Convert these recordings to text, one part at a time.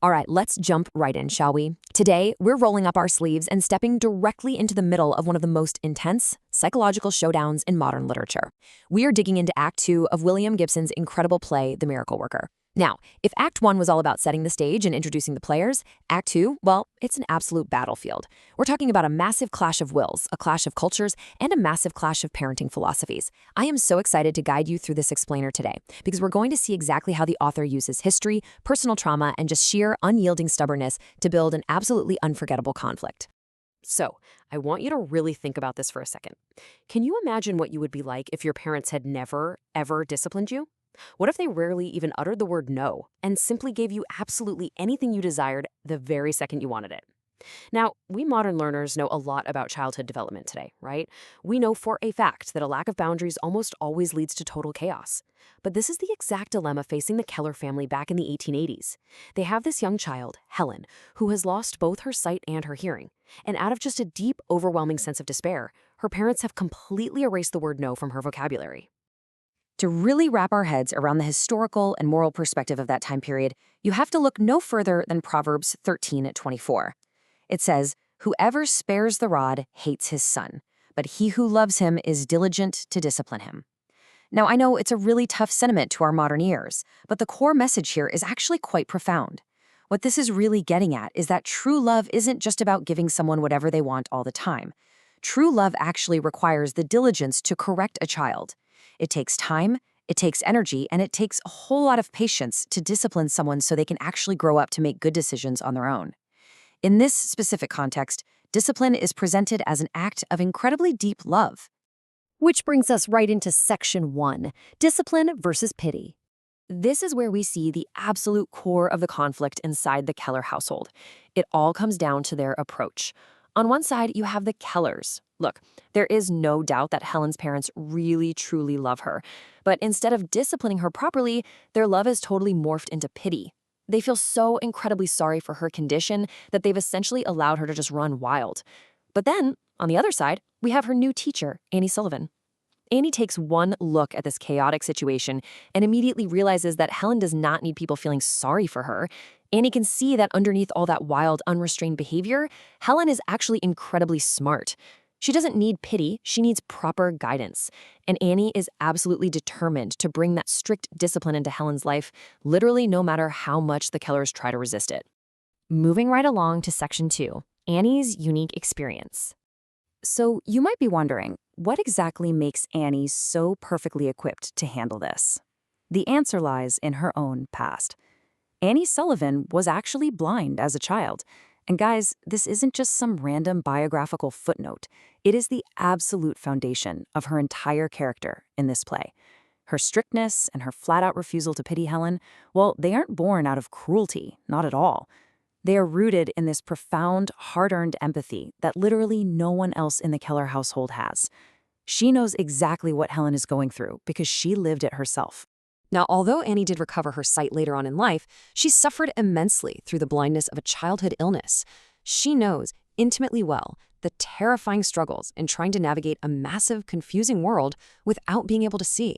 All right, let's jump right in, shall we? Today, we're rolling up our sleeves and stepping directly into the middle of one of the most intense psychological showdowns in modern literature. We are digging into Act 2 of William Gibson's incredible play, The Miracle Worker. Now, if Act 1 was all about setting the stage and introducing the players, Act 2, well, it's an absolute battlefield. We're talking about a massive clash of wills, a clash of cultures, and a massive clash of parenting philosophies. I am so excited to guide you through this explainer today, because we're going to see exactly how the author uses history, personal trauma, and just sheer, unyielding stubbornness to build an absolutely unforgettable conflict. So, I want you to really think about this for a second. Can you imagine what you would be like if your parents had never, ever disciplined you? What if they rarely even uttered the word no and simply gave you absolutely anything you desired the very second you wanted it? Now, we modern learners know a lot about childhood development today, right? We know for a fact that a lack of boundaries almost always leads to total chaos. But this is the exact dilemma facing the Keller family back in the 1880s. They have this young child, Helen, who has lost both her sight and her hearing. And out of just a deep, overwhelming sense of despair, her parents have completely erased the word no from her vocabulary. To really wrap our heads around the historical and moral perspective of that time period, you have to look no further than Proverbs 13:24. It says, "Whoever spares the rod hates his son, but he who loves him is diligent to discipline him." Now, I know it's a really tough sentiment to our modern ears, but the core message here is actually quite profound. What this is really getting at is that true love isn't just about giving someone whatever they want all the time. True love actually requires the diligence to correct a child. It takes time, it takes energy, and it takes a whole lot of patience to discipline someone so they can actually grow up to make good decisions on their own. In this specific context, discipline is presented as an act of incredibly deep love. Which brings us right into Section 1, Discipline versus Pity. This is where we see the absolute core of the conflict inside the Keller household. It all comes down to their approach. On one side, you have the Kellers. Look, there is no doubt that Helen's parents really, truly love her. But instead of disciplining her properly, their love is totally morphed into pity. They feel so incredibly sorry for her condition that they've essentially allowed her to just run wild. But then, on the other side, we have her new teacher, Anne Sullivan. Annie takes one look at this chaotic situation and immediately realizes that Helen does not need people feeling sorry for her. Annie can see that underneath all that wild, unrestrained behavior, Helen is actually incredibly smart. She doesn't need pity, she needs proper guidance. And Annie is absolutely determined to bring that strict discipline into Helen's life, literally no matter how much the Kellers try to resist it. Moving right along to Section 2, Annie's unique experience. So you might be wondering, what exactly makes Annie so perfectly equipped to handle this? The answer lies in her own past. Anne Sullivan was actually blind as a child. And guys, this isn't just some random biographical footnote. It is the absolute foundation of her entire character in this play. Her strictness and her flat-out refusal to pity Helen, well, they aren't born out of cruelty, not at all. They are rooted in this profound, hard-earned empathy that literally no one else in the Keller household has. She knows exactly what Helen is going through because she lived it herself. Now, although Annie did recover her sight later on in life, she suffered immensely through the blindness of a childhood illness. She knows intimately well the terrifying struggles in trying to navigate a massive, confusing world without being able to see.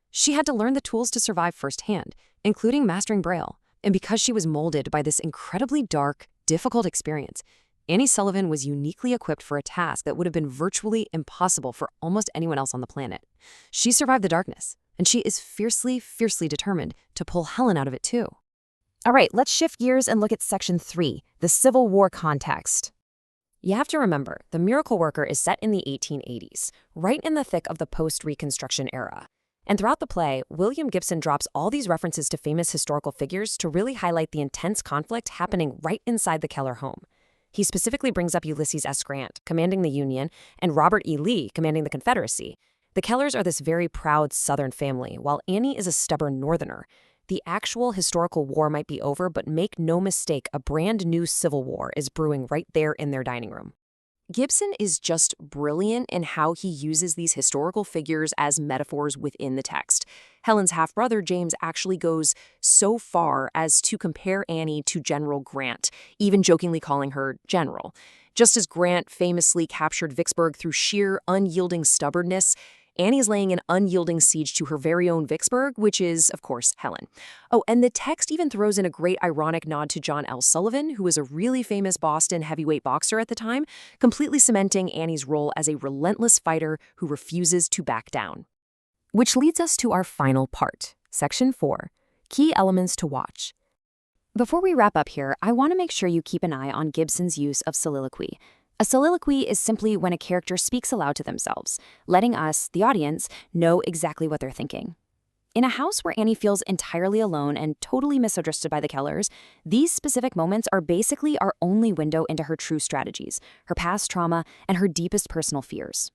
She had to learn the tools to survive firsthand, including mastering Braille. And because she was molded by this incredibly dark, difficult experience, Anne Sullivan was uniquely equipped for a task that would have been virtually impossible for almost anyone else on the planet. She survived the darkness, and she is fiercely, fiercely determined to pull Helen out of it too. All right, let's shift gears and look at Section 3, the Civil War context. You have to remember, The Miracle Worker is set in the 1880s, right in the thick of the post-Reconstruction era. And throughout the play, William Gibson drops all these references to famous historical figures to really highlight the intense conflict happening right inside the Keller home. He specifically brings up Ulysses S. Grant, commanding the Union, and Robert E. Lee, commanding the Confederacy. The Kellers are this very proud Southern family, while Annie is a stubborn Northerner. The actual historical war might be over, but make no mistake, a brand new civil war is brewing right there in their dining room. Gibson is just brilliant in how he uses these historical figures as metaphors within the text. Helen's half-brother, James, actually goes so far as to compare Annie to General Grant, even jokingly calling her General. Just as Grant famously captured Vicksburg through sheer, unyielding stubbornness, Annie's laying an unyielding siege to her very own Vicksburg, which is, of course, Helen. Oh, and the text even throws in a great ironic nod to John L. Sullivan, who was a really famous Boston heavyweight boxer at the time, completely cementing Annie's role as a relentless fighter who refuses to back down. Which leads us to our final part, Section 4, Key Elements to Watch. Before we wrap up here, I want to make sure you keep an eye on Gibson's use of soliloquy. A soliloquy is simply when a character speaks aloud to themselves, letting us, the audience, know exactly what they're thinking. In a house where Annie feels entirely alone and totally misunderstood by the Kellers, these specific moments are basically our only window into her true strategies, her past trauma, and her deepest personal fears.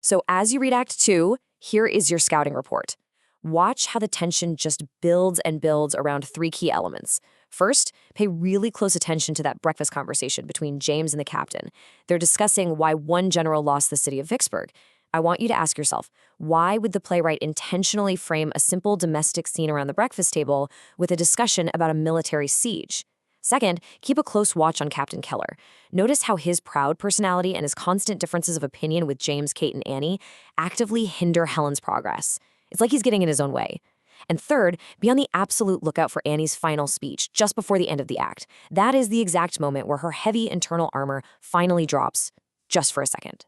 So as you read Act 2, here is your scouting report. Watch how the tension just builds and builds around 3 key elements. First, pay really close attention to that breakfast conversation between James and the captain. They're discussing why one general lost the city of Vicksburg. I want you to ask yourself, why would the playwright intentionally frame a simple domestic scene around the breakfast table with a discussion about a military siege? Second, keep a close watch on Captain Keller. Notice how his proud personality and his constant differences of opinion with James, Kate, and Annie actively hinder Helen's progress. It's like he's getting in his own way. And third, be on the absolute lookout for Annie's final speech just before the end of the act. That is the exact moment where her heavy internal armor finally drops, just for a second.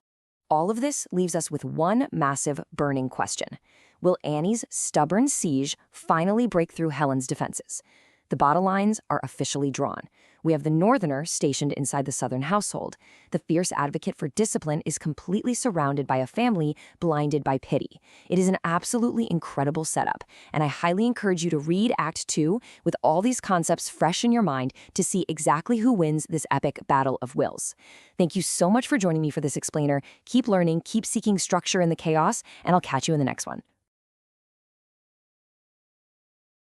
All of this leaves us with one massive burning question. Will Annie's stubborn siege finally break through Helen's defenses? The battle lines are officially drawn. We have the Northerner stationed inside the Southern household. The fierce advocate for discipline is completely surrounded by a family blinded by pity. It is an absolutely incredible setup, and I highly encourage you to read Act 2 with all these concepts fresh in your mind to see exactly who wins this epic battle of wills. Thank you so much for joining me for this explainer. Keep learning, keep seeking structure in the chaos, and I'll catch you in the next one.